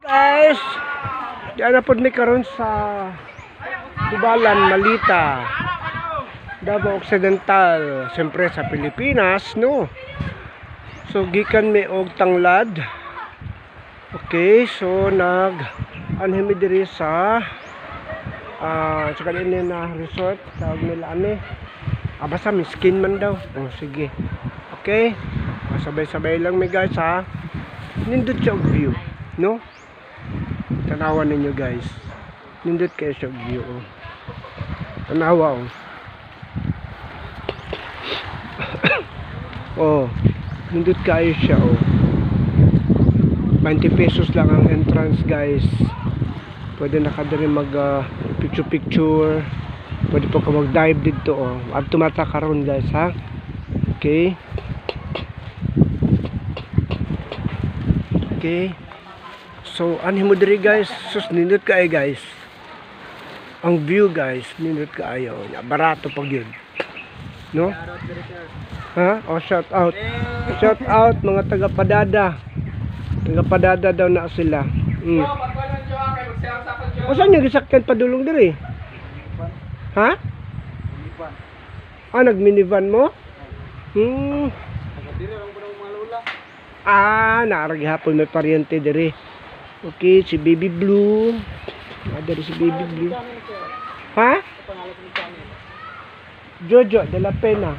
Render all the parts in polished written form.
Guys, diyan na po ni karon sa Tubalan, Malita, Davao Occidental, siyempre sa Pilipinas, no? So gikan mi og tanglad. Okay, so anhimi diri sa sa kanina na resort, tawag nila basta miskin man daw. Oh, sige. Okay, sabay-sabay lang mi guys ha. Nindot siya og view, no? Tanawan ninyo guys. Nindot kayo siya og view. Oh. Tanawa oh. Oh, nindot kayo siya oh. 20 pesos lang ang entrance guys. Pwede na ka din mag picture. Pwede po ka mag dive dito oh. At tumata karon guys ha. Okay. Okay. So anhimo diri guys, sus nindot kaayo guys. Ang view guys, nindot kaayo. Barato pag yun. No? Ha? Oh, shout out. Shout out mga taga Padada. Taga Padada daw na sila. O saan yung gisakyan padulong diri? Ha? Nag-minivan mo? Naarag hapon may paryente diri. Okay, si Baby Blue. Dari si Baby Blue. Ha? Jojo de la Pena.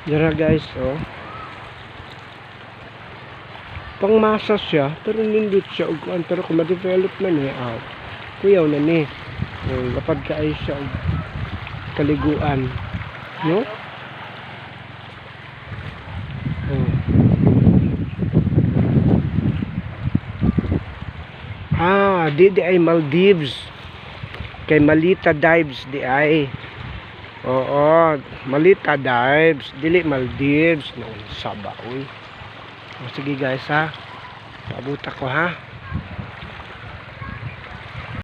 Dara guys, oh. Pangmasa siya, pero nindot siya og pero kung ma-develop na ni kuyaw na ni. Kapag kaay siya og kaliguan, no? Di ay Maldives. Kay Malita Dives di ay. Oo, Malita Dives, dili Maldives. No, saba uy. Sige guys ha. Pabuta ko ha.